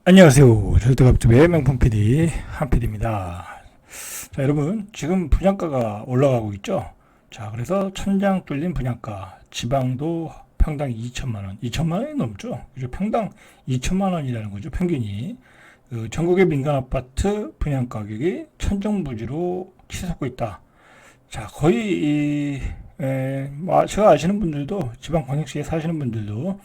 안녕하세요. 절대갑집의 명품 PD 한PD입니다. 자, 여러분 지금 분양가가 올라가고 있죠. 자, 그래서 천장 뚫린 분양가, 지방도 평당 2천만 원, 2천만 원이 넘죠. 그죠? 평당 2천만 원이라는 거죠. 평균이. 전국의 민간 아파트 분양 가격이 천정부지로 치솟고 있다. 자, 거의 제가 아시는 분들도, 지방 광역시에 사시는 분들도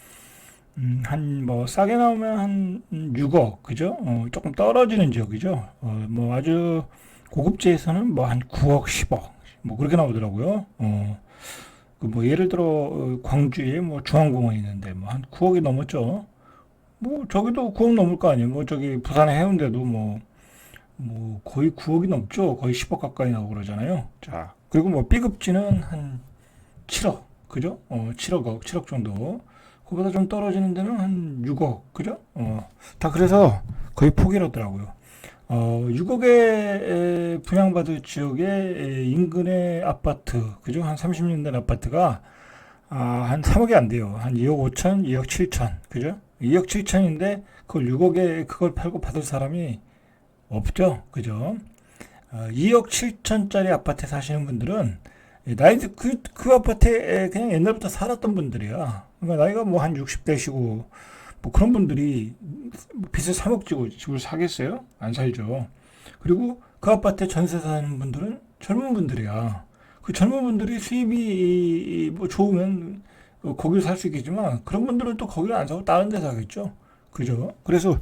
한 뭐 싸게 나오면 한 6억, 그죠? 조금 떨어지는 지역이죠. 뭐 아주 고급지에서는 뭐 한 9억, 10억 뭐 그렇게 나오더라고요. 그 뭐 예를 들어 광주에 뭐 중앙공원이 있는데 뭐 한 9억이 넘었죠. 뭐 저기도 9억 넘을 거 아니에요. 뭐 저기 부산의 해운대도 뭐 거의 9억이 넘죠. 거의 10억 가까이 나오고 그러잖아요. 자, 그리고 뭐 B급지는 한 7억, 그죠? 7억 정도. 그보다 좀 떨어지는 데는 한 6억, 그죠? 다 그래서 거의 포기하더라고요. 6억에 분양받을 지역의 인근의 아파트, 그죠? 한 30년 된 아파트가 한 3억이 안 돼요. 한 2억 5천, 2억 7천, 그죠? 2억 7천인데 그걸 6억에 그걸 팔고 받을 사람이 없죠, 그죠? 2억 7천짜리 아파트에 사시는 분들은 그 아파트에 그냥 옛날부터 살았던 분들이야. 그러니까 나이가 뭐 한 60대시고 뭐 그런 분들이 빚을 3억 지고 집을 사겠어요? 안 살죠. 그리고 그 아파트에 전세 사는 분들은 젊은 분들이야. 그 젊은 분들이 수입이 뭐 좋으면 거기를 살 수 있겠지만 그런 분들은 또 거기를 안 사고 다른 데 사겠죠. 그죠? 그래서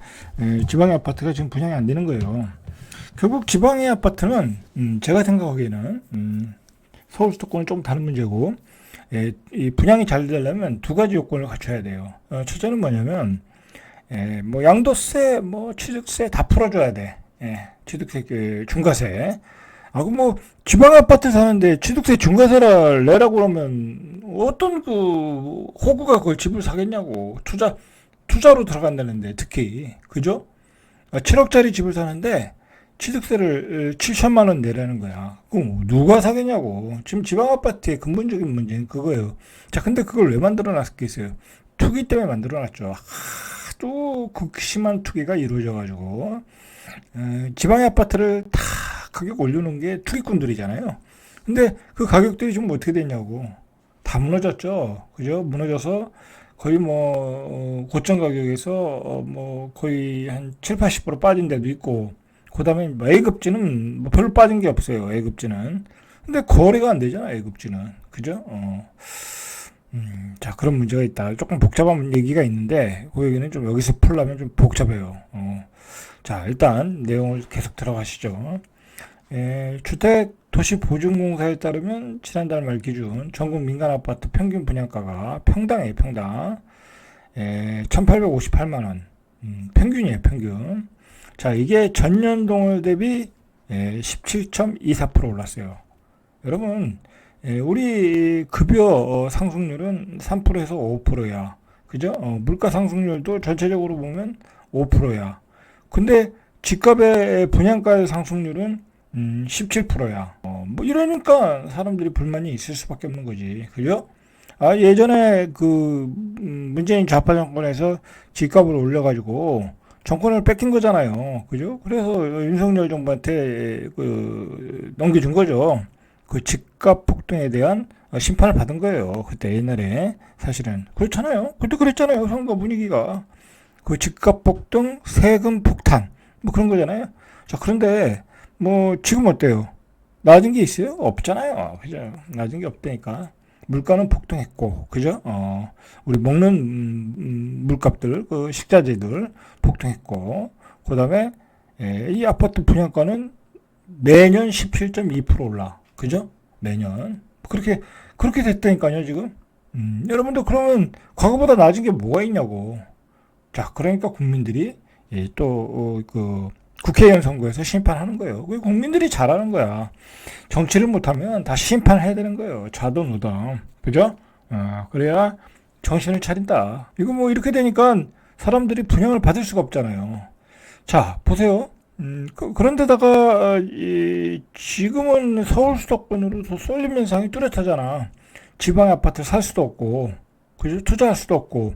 지방의 아파트가 지금 분양이 안 되는 거예요. 결국 지방의 아파트는 제가 생각하기에는 서울 수도권은 좀 다른 문제고, 이 분양이 잘 되려면 두 가지 요건을 갖춰야 돼요. 첫째는 뭐냐면 뭐 양도세, 뭐 취득세 다 풀어줘야 돼. 취득세 중과세. 그럼 뭐 지방 아파트 사는데 취득세 중과세를 내라고 그러면 어떤 그 호구가 그걸 집을 사겠냐고. 투자로 들어간다는데 특히 그죠? 7억짜리 집을 사는데 취득세를 7천만 원 내라는 거야. 그럼 누가 사겠냐고. 지금 지방 아파트의 근본적인 문제는 그거예요. 자, 근데 그걸 왜 만들어 놨겠어요? 투기 때문에 만들어 놨죠. 또 극심한 투기가 이루어져 가지고 지방의 아파트를 다 가격 올려놓은 게 투기꾼들이잖아요. 근데 그 가격들이 지금 어떻게 됐냐고. 다 무너졌죠. 그죠? 무너져서 거의 뭐 고점 가격에서 뭐 거의 한 7, 80% 빠진 데도 있고, 그 다음에 뭐 A급지는 뭐 별로 빠진 게 없어요. A급지는. 근데 거래가 안 되잖아. A급지는. 그죠? 자, 그런 문제가 있다. 조금 복잡한 얘기가 있는데 그 얘기는 좀 여기서 풀려면 좀 복잡해요. 자, 일단 내용을 계속 들어가시죠. 주택도시보증공사에 따르면 지난달 말 기준 전국 민간 아파트 평균 분양가가 평당이에요. 평당 1858만 원. 평균이에요. 평균. 자, 이게 전년 동월 대비 17.24% 올랐어요. 여러분, 우리 급여 상승률은 3%에서 5%야. 그죠? 물가 상승률도 전체적으로 보면 5%야. 근데 집값의 분양가의 상승률은 17%야. 뭐 이러니까 사람들이 불만이 있을 수밖에 없는 거지. 그죠? 예전에 문재인 좌파 정권에서 집값을 올려가지고 정권을 뺏긴 거잖아요. 그죠? 그래서 윤석열 정부한테 넘겨준 거죠. 그 집값 폭등에 대한 심판을 받은 거예요. 그때 옛날에 사실은 그렇잖아요. 그때 그랬잖아요. 선거 분위기가 그 집값 폭등, 세금 폭탄 뭐 그런 거잖아요. 자, 그런데 뭐 지금 어때요? 낮은 게 있어요? 없잖아요. 그죠? 낮은 게 없다니까. 물가는 폭등했고, 그죠? 우리 먹는 물값들, 그 식자재들 폭등했고, 그 다음에 이 아파트 분양가는 매년 17.2% 올라, 그죠? 매년 그렇게 됐다니까요, 지금. 여러분들 그러면 과거보다 낮은 게 뭐가 있냐고. 자, 그러니까 국민들이 또 국회의원 선거에서 심판하는 거예요. 그 국민들이 잘하는 거야. 정치를 못하면 다시 심판해야 되는 거예요. 좌도 우도. 그죠? 그래야 정신을 차린다. 이거 뭐 이렇게 되니까 사람들이 분양을 받을 수가 없잖아요. 자, 보세요. 그런데다가 지금은 서울 수도권으로 쏠림 현상이 뚜렷하잖아. 지방 아파트 살 수도 없고, 그죠? 투자할 수도 없고,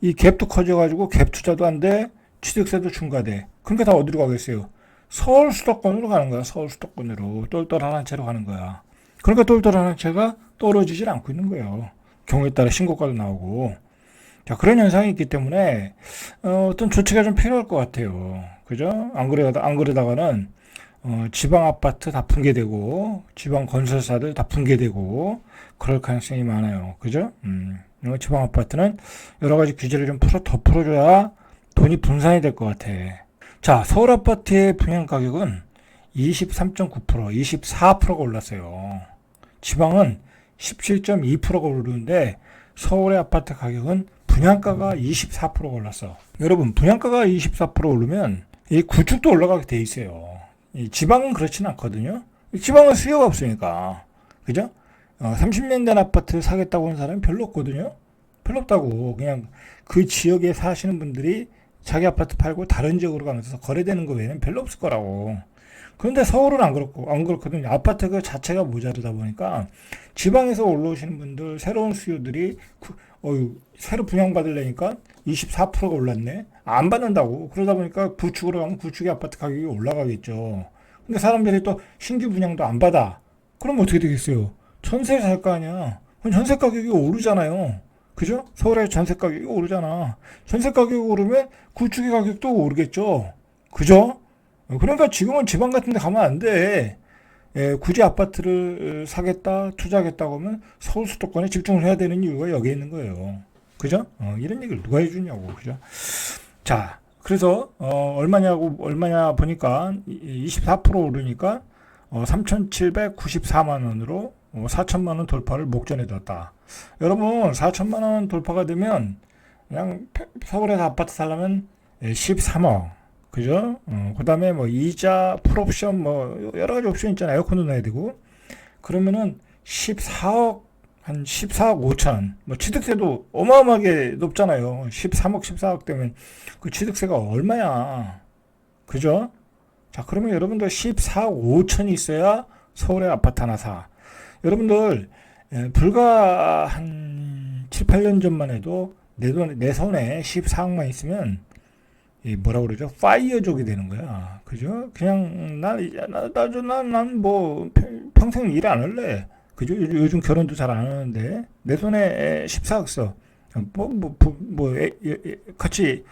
이 갭도 커져가지고 갭 투자도 안 돼, 취득세도 중과돼. 그러니까 다 어디로 가겠어요? 서울 수도권으로 가는 거야. 서울 수도권으로 똘똘한 한 채로 가는 거야. 그러니까 똘똘한 한 채가 떨어지질 않고 있는 거예요. 경우에 따라 신고가도 나오고. 자, 그런 현상이 있기 때문에 어떤 조치가 좀 필요할 것 같아요. 그죠? 안 그러다가는 지방 아파트 다 붕괴되고 지방 건설사들 다 붕괴되고 그럴 가능성이 많아요. 그죠? 지방 아파트는 여러 가지 규제를 좀 더 풀어줘야 돈이 분산이 될 것 같아. 자, 서울 아파트의 분양 가격은 23.9%, 24%가 올랐어요. 지방은 17.2%가 오르는데 서울의 아파트 가격은 분양가가 24%가 올랐어. 여러분, 분양가가 24% 오르면 이 구축도 올라가게 돼 있어요. 이 지방은 그렇지는 않거든요. 지방은 수요가 없으니까. 그죠? 30년 된 아파트 사겠다고 하는 사람이 별로 없거든요. 별로 없다고. 그냥 그 지역에 사시는 분들이 자기 아파트 팔고 다른 지역으로 가면서 거래되는 거 외에는 별로 없을 거라고. 그런데 서울은 안 그렇거든요. 아파트 그 자체가 모자르다 보니까 지방에서 올라오시는 분들, 새로운 수요들이 새로 분양받으려니까 24%가 올랐네. 안 받는다고. 그러다 보니까 구축으로 가면 구축의 아파트 가격이 올라가겠죠. 근데 사람들이 또 신규 분양도 안 받아. 그럼 어떻게 되겠어요? 전세 살 거 아니야. 그럼 전세 가격이 오르잖아요. 그죠? 서울의 전세 가격이 오르잖아. 전세 가격이 오르면 구축의 가격도 오르겠죠. 그죠? 그러니까 지금은 지방 같은 데 가면 안 돼. 굳이 아파트를 사겠다, 투자하겠다고 하면 서울 수도권에 집중을 해야 되는 이유가 여기에 있는 거예요. 그죠? 이런 얘기를 누가 해주냐고. 그죠? 자, 그래서, 얼마냐 보니까 24% 오르니까 3,794만 원으로 4천만 원 돌파를 목전에 뒀다. 여러분, 4천만 원 돌파가 되면 그냥 서울에서 아파트 살려면 13억. 그죠? 그 다음에 뭐 이자, 풀옵션, 뭐 여러 가지 옵션 있잖아요. 에어컨도 넣어야 되고. 그러면은 14억, 한 14억 5천. 뭐 취득세도 어마어마하게 높잖아요. 13억, 14억 되면 그 취득세가 얼마야? 그죠? 자, 그러면 여러분들 14억 5천이 있어야 서울에 아파트 하나 사. 여러분들, 불과 한 7, 8년 전만 해도 내 손에 14억만 있으면 뭐라 그러죠? 파이어족이 되는 거야. 그죠? 그냥 난 뭐 평생 일 안 할래. 그죠? 요즘 결혼도 잘 안 하는데 내 손에 14억 써. 같이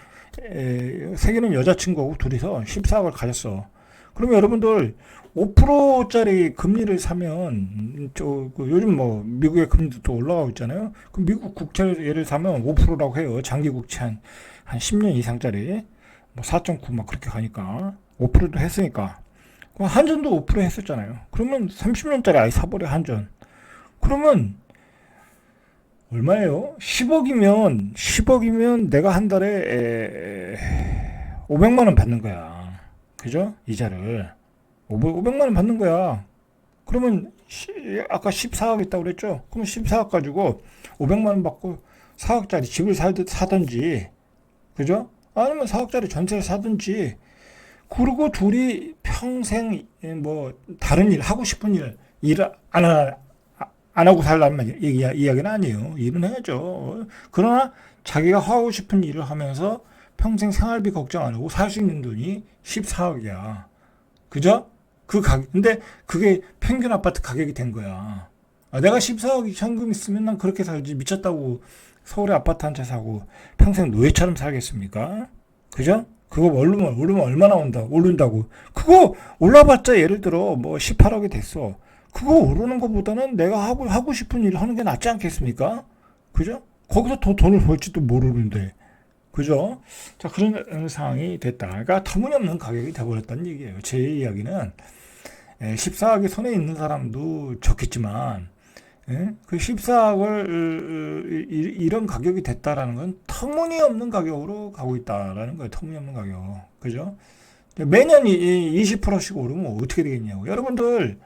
사귀는 여자친구하고 둘이서 14억을 가졌어. 그러면 여러분들 5%짜리 금리를 사면 요즘 뭐 미국의 금리도 또 올라가고 있잖아요. 그럼 미국 국채를 사면 5%라고 해요. 장기 국채 한 10년 이상짜리. 뭐 4.9 막 그렇게 가니까 5%도 했으니까 한전도 5% 했었잖아요. 그러면 30년짜리 아예 사버려 한전. 그러면 얼마예요? 10억이면 내가 한 달에 500만 원 받는 거야. 그죠? 이자를 500만 원 받는 거야. 그러면 아까 14억 있다고 그랬죠? 그러면 14억 가지고 500만 원 받고 4억짜리 집을 사든지, 그죠? 아니면 4억짜리 전세를 사든지. 그리고 둘이 평생 뭐 다른 일 하고 싶은 일을 안 하고 살라는 이야기는 아니에요. 일은 해야죠. 그러나 자기가 하고 싶은 일을 하면서 평생 생활비 걱정 안 하고 살 수 있는 돈이 14억이야. 그죠? 근데 그게 평균 아파트 가격이 된 거야. 내가 14억 현금 있으면 난 그렇게 살지. 미쳤다고 서울에 아파트 한 채 사고 평생 노예처럼 살겠습니까? 그죠? 그거 오르면 얼마나 오른다고. 그거 올라봤자 예를 들어 뭐 18억이 됐어. 그거 오르는 것보다는 내가 하고 싶은 일을 하는 게 낫지 않겠습니까? 그죠? 거기서 더 돈을 벌지도 모르는데. 그죠? 자, 그런 상황이 됐다. 그러니까 터무니없는 가격이 돼버렸다는 얘기예요. 제 이야기는 14억이 손에 있는 사람도 좋겠지만 그 14억을 이런 가격이 됐다라는 건 터무니없는 가격으로 가고 있다라는 거예요. 터무니없는 가격. 그죠? 매년 20%씩 오르면 어떻게 되겠냐고. 여러분들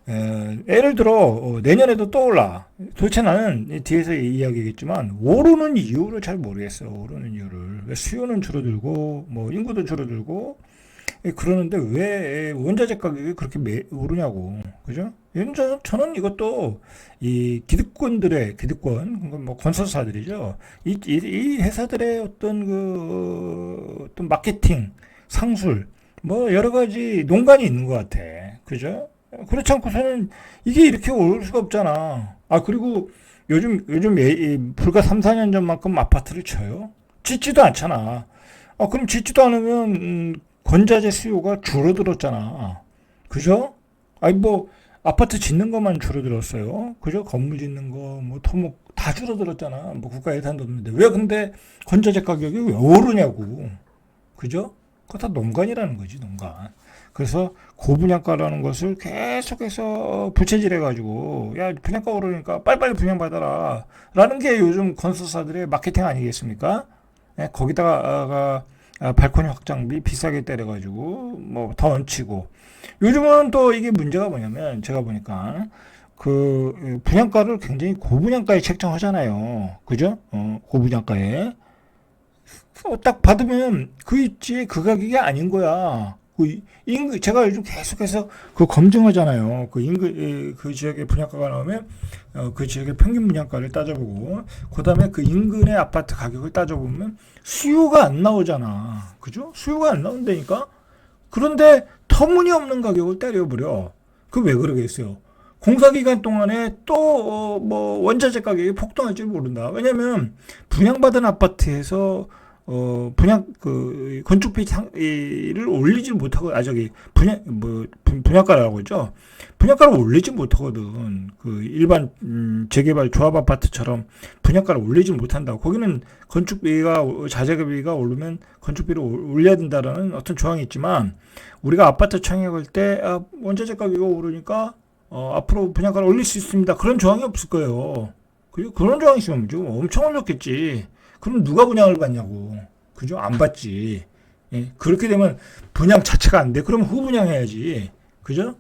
예를 들어 내년에도 또 올라. 도대체 나는 뒤에서 이야기겠지만 오르는 이유를 잘 모르겠어요. 오르는 이유를. 왜 수요는 줄어들고 뭐 인구도 줄어들고 그러는데 왜 원자재 가격이 그렇게 오르냐고. 그죠? 저는 이것도 이 기득권, 뭐 건설사들이죠. 이 회사들의 어떤 마케팅, 상술, 뭐 여러 가지 농간이 있는 것 같아. 그죠? 그렇지 않고서는 이게 이렇게 오를 수가 없잖아. 아, 그리고 요즘 불과 3, 4년 전만큼 아파트를 쳐요? 짓지도 않잖아. 아, 그럼 짓지도 않으면, 건자재 수요가 줄어들었잖아. 그죠? 아니, 뭐, 아파트 짓는 것만 줄어들었어요. 그죠? 건물 짓는 거, 뭐, 토목, 다 줄어들었잖아. 뭐, 국가 예산도 없는데. 왜 근데 건자재 가격이 왜 오르냐고. 그죠? 그거 다 농간이라는 거지, 농간. 그래서 고분양가라는 것을 계속해서 부채질해가지고, 야, 분양가 오르니까 빨리빨리 분양받아라. 라는 게 요즘 건설사들의 마케팅 아니겠습니까? 예, 거기다가 발코니 확장비 비싸게 때려가지고 뭐 더 얹히고 요즘은 또 이게 문제가 뭐냐면 제가 보니까 그 분양가를 굉장히 고분양가에 책정하잖아요. 그죠? 고분양가에 딱 받으면 그 입지의 그 가격이 아닌 거야. 제가 요즘 계속해서 그 검증하잖아요. 그 지역의 분양가가 나오면 그 지역의 평균 분양가를 따져보고 그 다음에 그 인근의 아파트 가격을 따져보면 수요가 안 나오잖아. 그죠? 수요가 안 나온다니까. 그런데 터무니없는 가격을 때려버려. 그 왜 그러겠어요? 공사 기간 동안에 또 뭐 원자재 가격이 폭등할지 모른다. 왜냐면 분양받은 아파트에서 건축비를 올리지 못하고, 분양가라고 하죠. 분양가를 올리지 못하거든. 그 일반, 재개발 조합 아파트처럼 분양가를 올리지 못한다고. 거기는 자재비가 오르면 건축비를 올려야 된다라는 어떤 조항이 있지만, 우리가 아파트 청약할 때, 원자재 가격이 오르니까, 앞으로 분양가를 올릴 수 있습니다. 그런 조항이 없을 거예요. 그리고 그런 조항이 있으면 좀 엄청 올렸겠지. 그럼 누가 분양을 받냐고. 그죠? 안 받지. 예? 그렇게 되면 분양 자체가 안 돼. 그럼 후분양해야지. 그죠?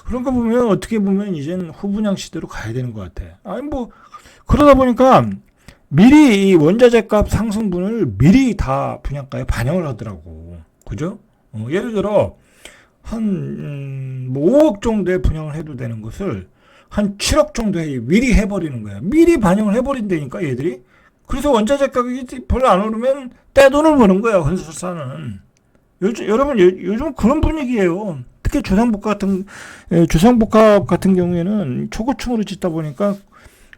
그런 거 보면 어떻게 보면 이제는 후분양 시대로 가야 되는 것 같아. 아니 뭐 그러다 보니까 미리 이 원자재 값 상승분을 미리 다 분양가에 반영을 하더라고. 그죠? 예를 들어 뭐 5억 정도에 분양을 해도 되는 것을 한 7억 정도에 미리 해버리는 거야. 미리 반영을 해버린다니까 얘들이. 그래서 원자재 가격이 별로 안 오르면 떼돈을 버는 거야, 건설사는. 요즘 그런 분위기예요. 특히 주상복합 같은 경우에는 초고층으로 짓다 보니까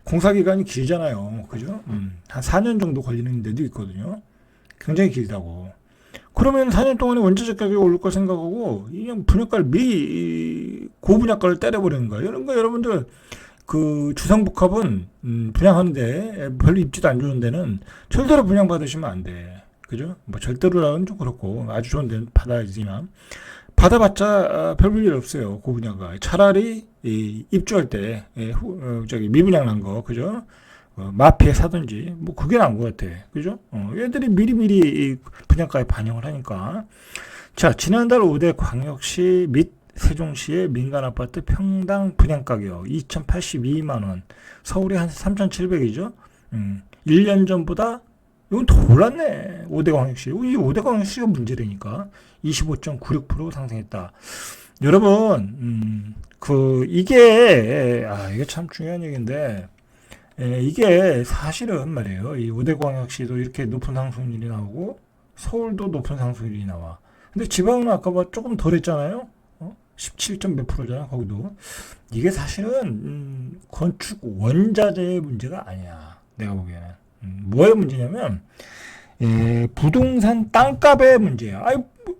공사 기간이 길잖아요. 그죠? 한 4년 정도 걸리는 데도 있거든요. 굉장히 길다고. 그러면 4년 동안에 원자재 가격이 오를 거 생각하고 그냥 분양가를 미리 고분양가를 때려버리는 거예요. 이런 거 여러분들 그 주상복합은 분양하는데 별로 입지도 안 좋은 데는 절대로 분양 받으시면 안 돼. 그죠? 뭐 절대로라는 좀 그렇고 아주 좋은 데는 받아야지만 받아봤자 별 볼 일 없어요. 고분양가. 차라리 입주할 때 미분양 난 거, 그죠? 마피에 사든지 뭐 그게 나은 것 같아. 그죠? 얘들이 미리미리 이 분양가에 반영을 하니까. 자, 지난달 5대 광역시 및 세종시의 민간 아파트 평당 분양 가격 2,082만 원. 서울이 한 3,700이죠. 1년 전보다 이건 더 올랐네. 5대 광역시. 이 5대 광역시가 문제라니까. 25.96% 상승했다. 여러분, 이게 참 중요한 얘기인데, 이게 사실은 말이에요. 이 5대 광역시도 이렇게 높은 상승률이 나오고, 서울도 높은 상승률이 나와. 근데 지방은 아까 조금 덜 했잖아요. 17점 몇 프로잖아, 거기도. 이게 사실은, 건축 원자재의 문제가 아니야. 내가 보기에는. 뭐의 문제냐면, 부동산 땅값의 문제야.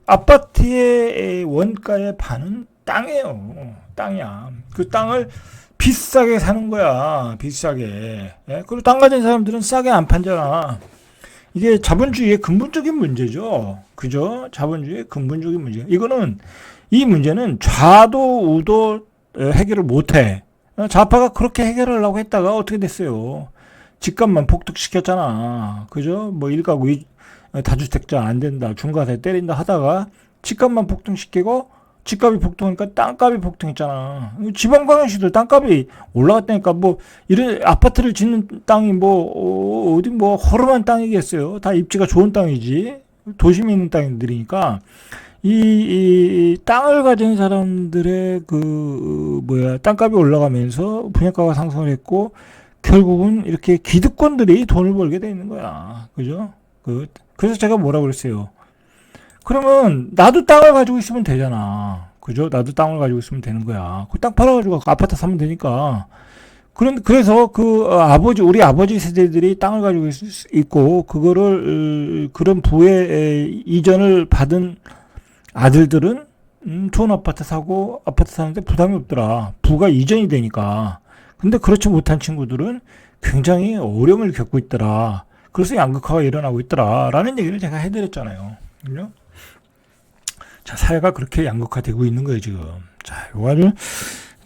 아파트의 원가의 반은 땅이에요. 땅이야. 그 땅을 비싸게 사는 거야. 비싸게. 그리고 땅 가진 사람들은 싸게 안 판잖아. 이게 자본주의의 근본적인 문제죠. 그죠? 자본주의의 근본적인 문제. 이 문제는 좌도 우도 해결을 못해. 좌파가 그렇게 해결하려고 했다가 어떻게 됐어요? 집값만 폭등시켰잖아. 그죠? 뭐 일가구 다주택자 안 된다. 중과세 때린다 하다가 집값만 폭등시키고 집값이 폭등하니까 땅값이 폭등했잖아. 지방광역시도 땅값이 올라갔다니까. 뭐 이런 아파트를 짓는 땅이 어디 허름한 땅이겠어요. 다 입지가 좋은 땅이지. 도심에 있는 땅들이니까 이 땅을 가진 사람들의 땅값이 올라가면서 분양가가 상승을 했고, 결국은 이렇게 기득권들이 돈을 벌게 돼 있는 거야. 그죠? 그래서 제가 뭐라고 그랬어요. 그러면 나도 땅을 가지고 있으면 되잖아. 그죠? 나도 땅을 가지고 있으면 되는 거야. 그 땅 팔아가지고 아파트 사면 되니까. 그래서 우리 아버지 세대들이 땅을 가지고 있고, 그런 부에 이전을 받은 아들들은, 좋은 아파트 사는데 부담이 없더라. 부가 이전이 되니까. 근데 그렇지 못한 친구들은 굉장히 어려움을 겪고 있더라. 그래서 양극화가 일어나고 있더라. 라는 얘기를 제가 해드렸잖아요. 그죠? 자, 사회가 그렇게 양극화되고 있는 거예요, 지금. 자, 요거를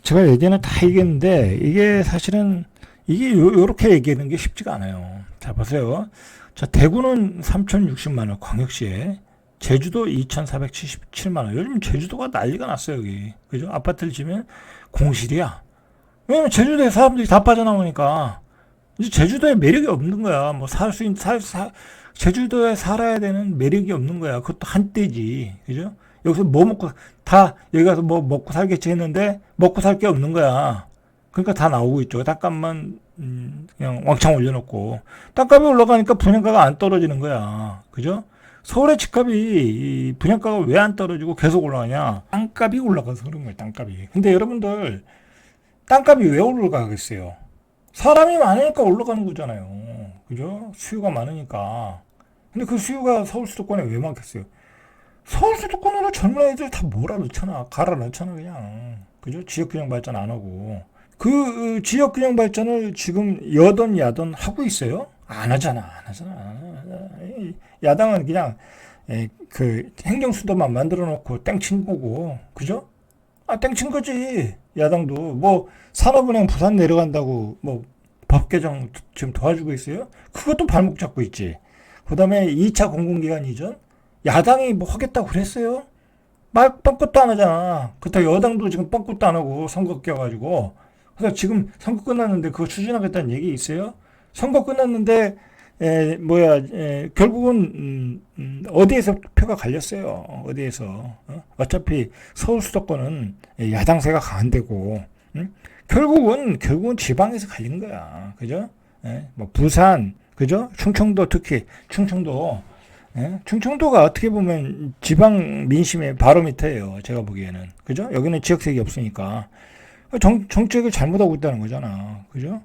제가 예전에 다 얘기했는데, 이게 사실은, 요렇게 얘기하는 게 쉽지가 않아요. 자, 보세요. 자, 대구는 3,060만원, 광역시에. 제주도 2,477만원. 요즘 제주도가 난리가 났어요, 여기. 그죠? 아파트를 지면 공실이야. 왜냐면 제주도에 사람들이 다 빠져나오니까, 이제 제주도에 매력이 없는 거야. 뭐, 제주도에 살아야 되는 매력이 없는 거야. 그것도 한때지. 그죠? 여기서 여기 가서 뭐 먹고 살겠지 했는데, 먹고 살 게 없는 거야. 그러니까 다 나오고 있죠. 땅값만, 그냥 왕창 올려놓고. 땅값이 올라가니까 분양가가 안 떨어지는 거야. 그죠? 서울의 집값이, 분양가가 왜 안 떨어지고 계속 올라가냐? 땅값이 올라가서 그런 거예요, 땅값이. 근데 여러분들, 땅값이 왜 올라가겠어요? 사람이 많으니까 올라가는 거잖아요. 그죠? 수요가 많으니까. 근데 그 수요가 서울 수도권에 왜 많겠어요? 서울 수도권으로 젊은 애들 다 몰아넣잖아. 갈아 넣잖아, 그냥. 그죠? 지역균형 발전 안 하고. 지역균형 발전을 지금 여든 야든 하고 있어요? 안 하잖아. 야당은 그냥, 행정수도만 만들어 놓고 땡친 거고. 그죠? 땡친 거지. 야당도. 뭐, 산업은행 부산 내려간다고, 법 개정 지금 도와주고 있어요? 그것도 발목 잡고 있지. 그 다음에 2차 공공기관 이전? 야당이 뭐 하겠다고 그랬어요? 뻥끗도 안 하잖아. 그렇다고 여당도 지금 뻥끗도 안 하고 선거 껴가지고. 그래서 지금 선거 끝났는데 그거 추진하겠다는 얘기 있어요? 선거 끝났는데, 결국은, 어디에서 표가 갈렸어요. 어디에서. 어차피 서울 수도권은 야당세가 강한데고, 결국은 지방에서 갈린 거야. 그죠? 뭐, 부산, 그죠? 충청도 특히, 충청도가 어떻게 보면 지방 민심의 바로 밑에예요. 제가 보기에는. 그죠? 여기는 지역색이 없으니까. 정책을 잘못하고 있다는 거잖아. 그죠?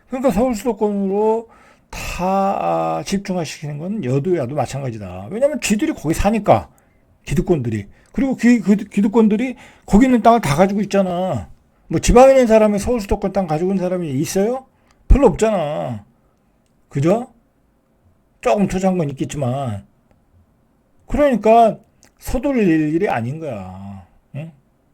그러니까 서울 수도권으로 다 집중화시키는 건 여도야도 마찬가지다. 왜냐면 쥐들이 거기 사니까. 기득권들이. 그리고 기득권들이 거기 있는 땅을 다 가지고 있잖아. 뭐 지방에 있는 사람이 서울 수도권 땅 가지고 있는 사람이 있어요? 별로 없잖아. 그죠? 조금 투자한 건 있겠지만. 그러니까 서둘릴 일이 아닌 거야. 응?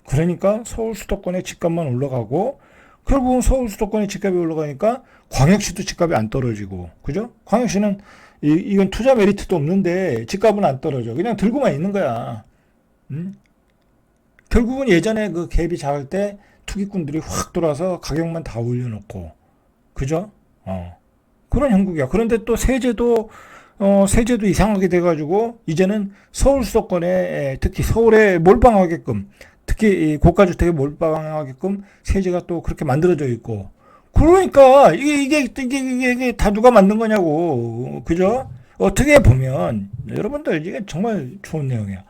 그러니까 서울 수도권의 집값만 올라가고, 결국은 서울 수도권의 집값이 올라가니까 광역시도 집값이 안 떨어지고, 그죠? 광역시는 이건 투자 메리트도 없는데 집값은 안 떨어져. 그냥 들고만 있는 거야. 응? 결국은 예전에 그 갭이 작을 때 투기꾼들이 확 돌아서 가격만 다 올려놓고, 그죠? 그런 형국이야. 그런데 또 세제도 이상하게 돼가지고, 이제는 서울 수도권에, 특히 서울에 몰빵하게끔, 특히 고가주택에 몰빵하게끔 세제가 또 그렇게 만들어져 있고. 그러니까, 이게 다 누가 만든 거냐고. 그죠? 어떻게 보면, 여러분들, 이게 정말 좋은 내용이야.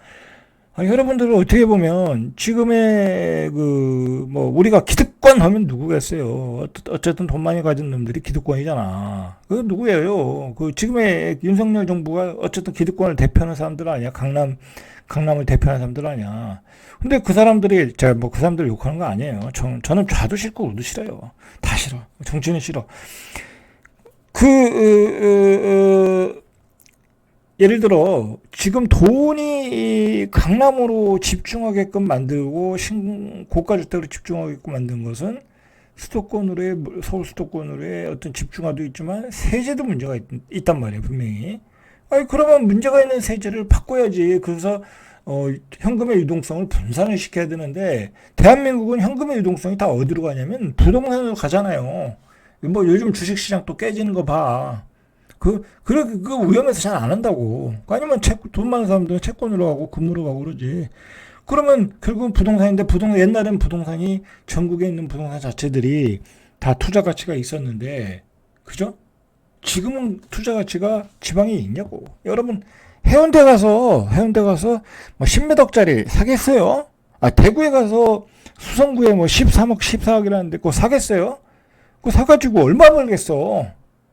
여러분들은 어떻게 보면 지금의 우리가 기득권 하면 누구겠어요? 어쨌든 돈 많이 가진 놈들이 기득권이잖아. 그 누구예요? 지금의 윤석열 정부가 어쨌든 기득권을 대표하는 사람들 아니야? 강남을 대표하는 사람들 아니야? 근데 그 사람들이, 제가 그 사람들 욕하는 거 아니에요. 저는 좌도 싫고 우도 싫어요. 다 싫어. 정치는 싫어. 예를 들어 지금 돈이 강남으로 집중하게끔 만들고 고가주택으로 집중하게끔 만든 것은 서울 수도권으로의 어떤 집중화도 있지만 세제도 문제가 있단 말이에요, 분명히. 그러면 문제가 있는 세제를 바꿔야지. 그래서 현금의 유동성을 분산을 시켜야 되는데, 대한민국은 현금의 유동성이 다 어디로 가냐면 부동산으로 가잖아요. 뭐 요즘 주식시장 또 깨지는 거 봐. 그 위험해서 잘 안 한다고. 아니면 돈 많은 사람들은 채권으로 가고 금으로 가고 그러지. 그러면 결국은 부동산인데 옛날엔 부동산이 전국에 있는 부동산 자체들이 다 투자 가치가 있었는데, 그죠? 지금은 투자 가치가 지방에 있냐고. 여러분, 해운대 가서 뭐 10매덕짜리 사겠어요? 대구에 가서 수성구에 뭐 13억, 14억이라는데 그거 사겠어요? 그거 사가지고 얼마 벌겠어?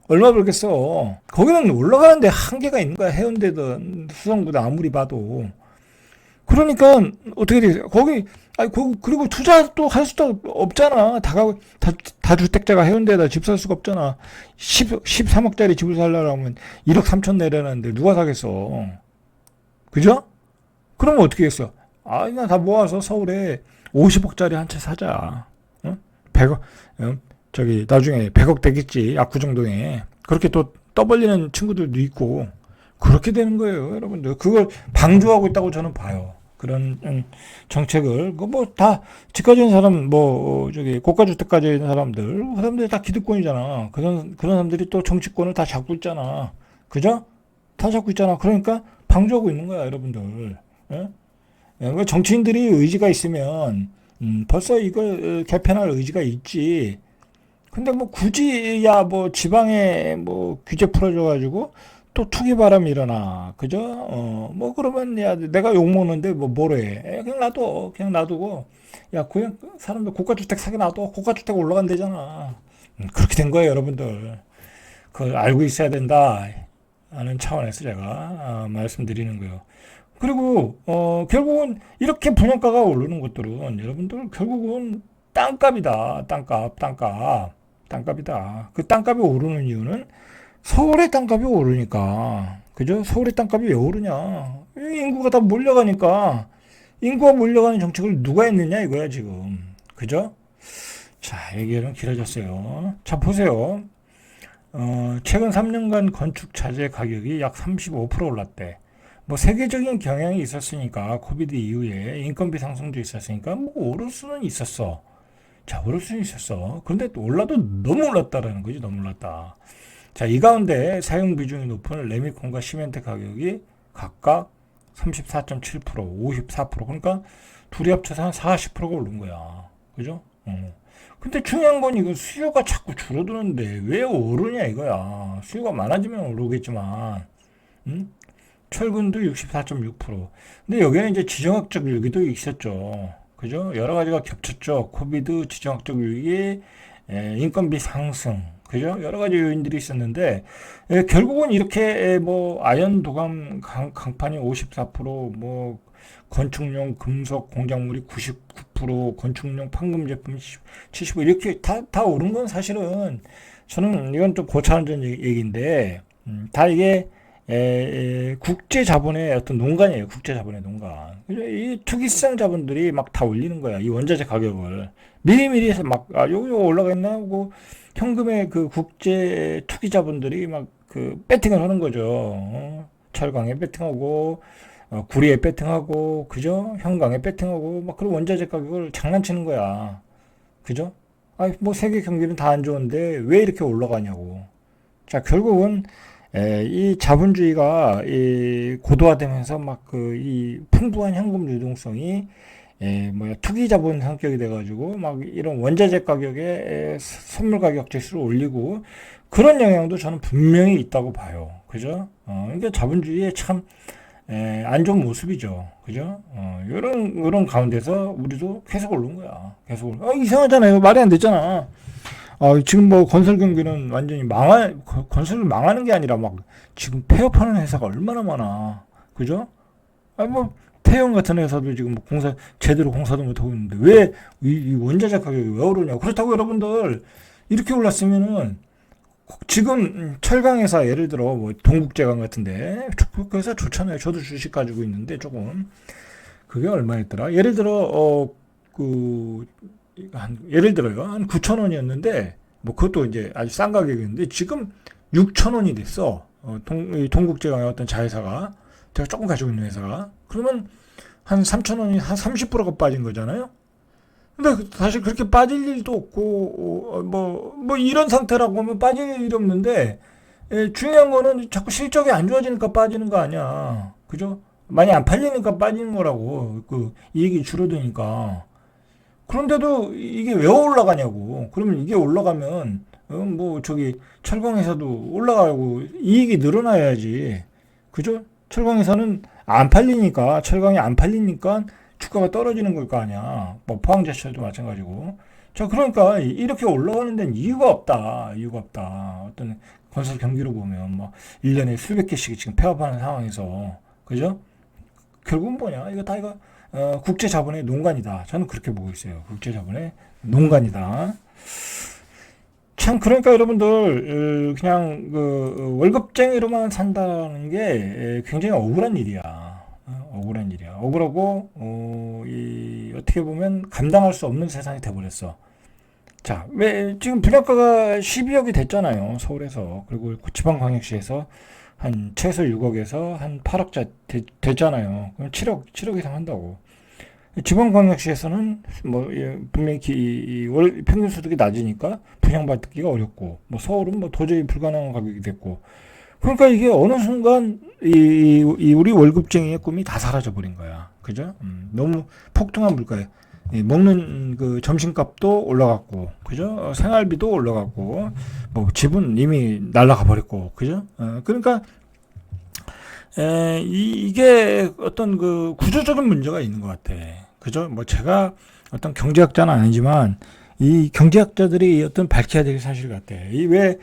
얼마 벌겠어? 거기는 올라가는데 한계가 있는 거야. 해운대든 수성구든 아무리 봐도. 그러니까 어떻게 돼? 그리고 투자 또 할 수도 없잖아. 다주택자가 해운대에다 집 살 수가 없잖아. 13억짜리 집을 살려면 1억 3천 내려놨는데 누가 사겠어? 그죠? 그러면 어떻게 했어? 그냥 다 모아서 서울에 50억짜리 한 채 사자. 응? 100억, 나중에 100억 되겠지. 압구정동에. 그렇게 또 떠벌리는 친구들도 있고. 그렇게 되는 거예요, 여러분들. 그걸 방조하고 있다고 저는 봐요. 그런 정책을 다 집 가진 사람 고가주택 가진 사람들 그 사람들이 다 기득권이잖아. 그런 사람들이 또 정치권을 다 잡고 있잖아. 그죠? 다 잡고 있잖아. 그러니까 방조하고 있는 거야, 여러분들. 예? 정치인들이 의지가 있으면 벌써 이걸 개편할 의지가 있지. 근데 굳이 지방에 규제 풀어줘가지고 또 투기 바람이 일어나. 그죠? 그러면, 내가 욕먹는데 뭐래. 그냥 놔두고. 그냥 사람들 고가주택 사게 놔둬. 고가주택 올라간대잖아. 그렇게 된 거예요, 여러분들. 그걸 알고 있어야 된다. 하는 차원에서 제가 말씀드리는 거예요. 그리고, 결국은 이렇게 분양가가 오르는 것들은 여러분들 결국은 땅값이다. 땅값이다. 그 땅값이 오르는 이유는 서울의 땅값이 오르니까. 그죠? 서울의 땅값이 왜 오르냐? 인구가 다 몰려가니까. 인구가 몰려가는 정책을 누가 했느냐 이거야 지금. 그죠? 자, 얘기는 길어졌어요. 자, 보세요. 최근 3년간 건축 자재 가격이 약 35% 올랐대. 세계적인 경향이 있었으니까, 코비드 이후에 인건비 상승도 있었으니까 오를 수는 있었어. 자, 오를 수는 있었어. 그런데 또 올라도 너무 올랐다라는 거지. 너무 올랐다. 자, 이 가운데 사용 비중이 높은 레미콘과 시멘트 가격이 각각 34.7%, 54%. 그러니까 둘이 합쳐서 한 40%가 오른 거야. 그죠? 근데 중요한 건 이거 수요가 자꾸 줄어드는데 왜 오르냐 이거야. 수요가 많아지면 오르겠지만, 철근도 64.6%. 근데 여기는 이제 지정학적 위기도 있었죠. 그죠? 여러 가지가 겹쳤죠. 코비드, 지정학적 위기, 인건비 상승. 그죠? 여러 가지 요인들이 있었는데, 결국은 이렇게, 아연 도감 강판이 54%, 건축용 금속 공작물이 99%, 건축용 판금 제품 75%, 이렇게 다 오른 건 사실은, 저는 이건 좀 고차원적 얘기인데, 다 이게, 국제 자본의 어떤 농간이에요. 국제 자본의 농간. 이 투기성 자본들이 막 다 올리는 거야. 이 원자재 가격을. 미리미리 해서 요거 올라갔나 하고, 현금의 그 국제 투기 자본들이 배팅을 하는 거죠. 철강에 배팅하고, 구리에 배팅하고, 그죠? 현강에 배팅하고, 그런 원자재 가격을 장난치는 거야. 그죠? 세계 경기는 다 안 좋은데 왜 이렇게 올라가냐고. 자, 결국은, 이 자본주의가 고도화되면서 이 풍부한 현금 유동성이 투기 자본 성격이 돼가지고 이런 원자재 가격에 선물 가격 지수를 올리고 그런 영향도 저는 분명히 있다고 봐요. 그죠? 그러니까 자본주의의 참 안 좋은 모습이죠. 그죠? 이런 가운데서 우리도 계속 오른 거야. 계속 이상하잖아요. 말이 안 됐잖아. 지금 건설 경기는 완전히 건설을 망하는 게 아니라 지금 폐업하는 회사가 얼마나 많아. 그죠? 태영 같은 회사도 지금 제대로 공사도 못하고 있는데, 왜, 이 원자재 가격이 왜 오르냐고. 그렇다고 여러분들, 이렇게 올랐으면은, 지금 철강회사, 예를 들어, 동국제강 같은데, 그 회사 좋잖아요. 저도 주식 가지고 있는데, 조금. 그게 얼마였더라? 예를 들어, 예를 들어요. 한 9,000원이었는데, 그것도 이제 아주 싼 가격이었는데, 지금 6,000원이 됐어. 동국제강의 어떤 자회사가. 제가 조금 가지고 있는 회사가. 그러면 한 3,000원이 한 30%가 빠진 거잖아요? 근데 사실 그렇게 빠질 일도 없고, 이런 상태라고 하면 빠질 일이 없는데, 중요한 거는 자꾸 실적이 안 좋아지니까 빠지는 거 아니야. 그죠? 많이 안 팔리니까 빠지는 거라고. 그 이익이 줄어드니까. 그런데도 이게 왜 올라가냐고. 그러면 이게 올라가면 뭐 저기 철강회사도 올라가고 이익이 늘어나야지. 그죠? 철강회사는 안 팔리니까 철강이 안 팔리니까 주가가 떨어지는 걸 거 아니야. 뭐 포항제철도 마찬가지고. 자, 그러니까 이렇게 올라가는 데는 이유가 없다. 이유가 없다. 어떤 건설 경기로 보면 뭐 1년에 수백 개씩 지금 폐업하는 상황에서 그죠? 결국은 뭐냐? 이거 다 이거 국제 자본의 농간이다. 저는 그렇게 보고 있어요. 국제 자본의 농간이다. 참 그러니까 여러분들 그냥 그 월급쟁이로만 산다는 게 굉장히 억울한 일이야. 억울한 일이야. 억울하고 이 어떻게 보면 감당할 수 없는 세상이 돼버렸어. 자, 왜 지금 분양가가 12억이 됐잖아요. 서울에서 그리고 지방광역시에서 한 최소 6억에서 한 8억짜 됐잖아요. 그럼 7억 이상 한다고. 지방광역시에서는 뭐 분명히 평균 소득이 낮으니까 분양받기가 어렵고 뭐 서울은 뭐 도저히 불가능한 가격이 됐고 그러니까 이게 어느 순간 이 우리 월급쟁이의 꿈이 다 사라져 버린 거야. 그죠? 너무 폭등한 물가에 먹는 그 점심값도 올라갔고, 그죠? 생활비도 올라갔고, 뭐 집은 이미 날라가 버렸고, 그죠? 그러니까 이게 어떤 그 구조적인 문제가 있는 것 같아. 그죠? 뭐 제가 어떤 경제학자는 아니지만 이 경제학자들이 어떤 밝혀야 될 사실 같아. 이 왜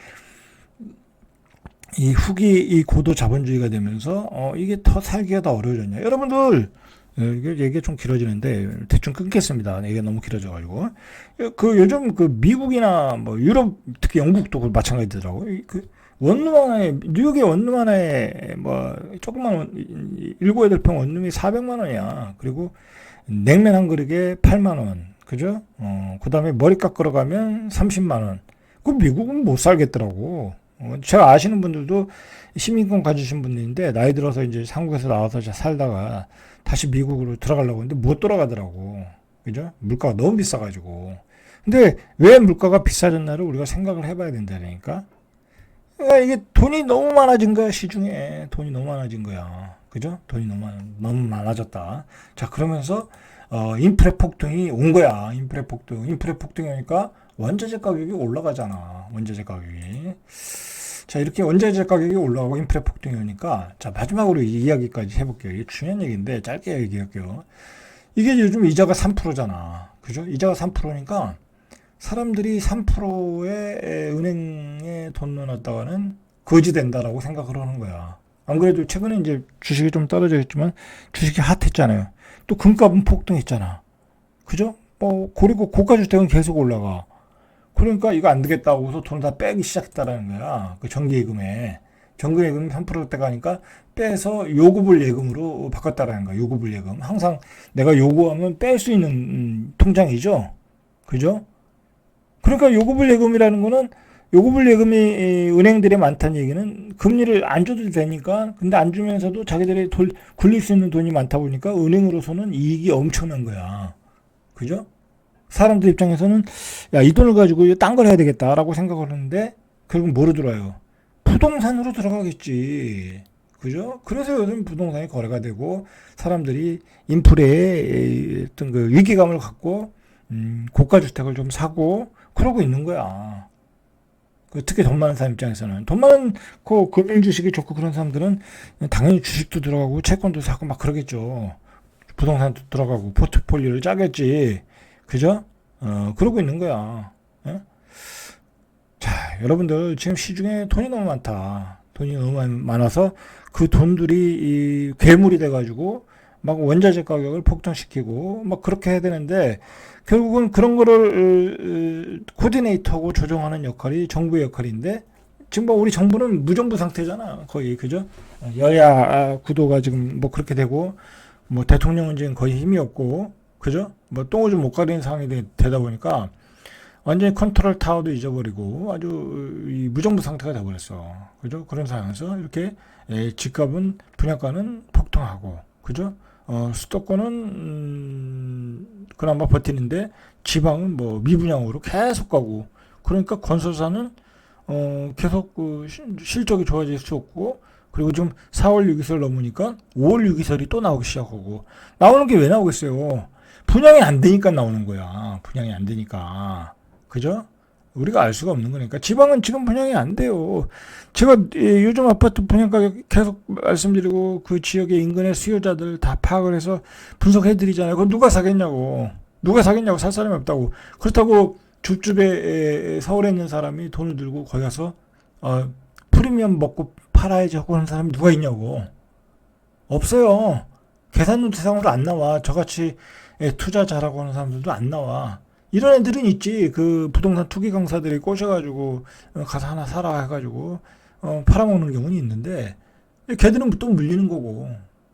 이 후기 이 고도 자본주의가 되면서 이게 더 살기가 더 어려워졌냐? 여러분들 이게 얘기가 좀 길어지는데 대충 끊겠습니다. 얘기가 너무 길어져가지고 그 요즘 그 미국이나 뭐 유럽 특히 영국도 마찬가지더라고. 그 원룸 하나에 뉴욕의 원룸 하나에 뭐 조그만 7-8평 원룸이 400만 원이야. 그리고 냉면 한 그릇에 8만 원. 그죠? 그다음에 머리 깎으러 가면 30만 원. 그 미국은 못 살겠더라고. 제가 아시는 분들도 시민권 가지신 분들인데 나이 들어서 이제 한국에서 나와서 살다가 다시 미국으로 들어가려고 했는데 못 돌아가더라고. 그죠? 물가가 너무 비싸가지고. 근데 왜 물가가 비싸졌나를 우리가 생각을 해봐야 된다니까. 그러니까 이게 돈이 너무 많아진 거야, 시중에. 돈이 너무 많아진 거야. 그죠? 돈이 너무 많아졌다. 자, 그러면서, 인프레 폭등이 온 거야. 인프레 폭등. 인프레 폭등이 오니까 원자재 가격이 올라가잖아. 원자재 가격이. 자, 이렇게 원자재 가격이 올라가고 인프레 폭등이 오니까, 자, 마지막으로 이 이야기까지 해볼게요. 이게 중요한 얘기인데, 짧게 얘기할게요. 이게 요즘 이자가 3%잖아. 그죠? 이자가 3%니까, 사람들이 3%의 은행에 돈 넣어놨다가는 거지 된다라고 생각을 하는 거야. 안 그래도 최근에 이제 주식이 좀 떨어져 있지만, 주식이 핫했잖아요. 또 금값은 폭등했잖아. 그죠? 그리고 고가주택은 계속 올라가. 그러니까 이거 안 되겠다고 해서 돈을 다 빼기 시작했다라는 거야. 그 정기예금에. 정기예금 3%대 가니까 빼서 요구불 예금으로 바꿨다라는 거야. 요구불 예금. 항상 내가 요구하면 뺄 수 있는 통장이죠. 그죠? 그러니까 요구불 예금이라는 거는 요구불 예금이 은행들에 많다는 얘기는 금리를 안 줘도 되니까 근데 안 주면서도 자기들이 굴릴 수 있는 돈이 많다 보니까 은행으로서는 이익이 엄청난 거야. 그죠? 사람들 입장에서는 야, 이 돈을 가지고 딴 걸 해야 되겠다라고 생각을 하는데 결국 뭐로 들어요? 부동산으로 들어가겠지. 그죠? 그래서 요즘 부동산이 거래가 되고 사람들이 인프레에 어떤 그 위기감을 갖고 고가 주택을 좀 사고 그러고 있는 거야. 특히 돈 많은 사람 입장에서는 돈 많고 금융 주식이 좋고 그런 사람들은 당연히 주식도 들어가고 채권도 사고 막 그러겠죠. 부동산도 들어가고 포트폴리오를 짜겠지. 그죠? 그러고 있는 거야. 예? 자, 여러분들 지금 시중에 돈이 너무 많다. 돈이 너무 많아서 그 돈들이 이 괴물이 돼가지고 막 원자재 가격을 폭등시키고 막 그렇게 해야 되는데 결국은 그런 거를 코디네이터하고 조정하는 역할이 정부의 역할인데 지금 뭐 우리 정부는 무정부 상태잖아. 거의 그죠? 여야 구도가 지금 뭐 그렇게 되고 뭐 대통령은 지금 거의 힘이 없고 그죠? 뭐 똥오줌 못 가리는 상황이 되다 보니까 완전히 컨트롤 타워도 잊어버리고 아주 이 무정부 상태가 돼버렸어. 그죠? 그런 상황에서 이렇게 집값은 분양가는 폭등하고 그죠? 수도권은 그나마 버티는데 지방은 뭐 미분양으로 계속 가고 그러니까 건설사는 계속 그 실적이 좋아질 수 없고, 그리고 지금 4월 6기설 넘으니까 5월 6기설이 또 나오기 시작하고, 나오는 게 왜 나오겠어요? 분양이 안 되니까 나오는 거야. 분양이 안 되니까. 그죠? 우리가 알 수가 없는 거니까. 지방은 지금 분양이 안 돼요. 제가 요즘 아파트 분양 가격 계속 말씀드리고, 그 지역의 인근의 수요자들 다 파악을 해서 분석해 드리잖아요. 그건 누가 사겠냐고. 누가 사겠냐고. 살 사람이 없다고. 그렇다고 줍줍에 서울에 있는 사람이 돈을 들고 거기 가서 프리미엄 먹고 팔아야지 하고 하는 사람이 누가 있냐고. 없어요. 계산 대상으로 안 나와. 저같이 투자 잘하고 하는 사람들도 안 나와. 이런 애들은 있지. 그 부동산 투기 강사들이 꼬셔가지고 가서 하나 사라 해가지고 팔아먹는 경우는 있는데, 걔들은 또 물리는 거고.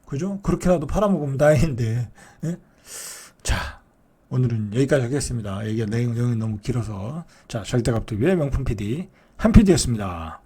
그죠? 그렇게라도 팔아먹으면 다행인데. 예? 자, 오늘은 여기까지 하겠습니다. 얘기가 내용이 너무 길어서. 자, 절대값TV의 명품 PD 한 PD였습니다.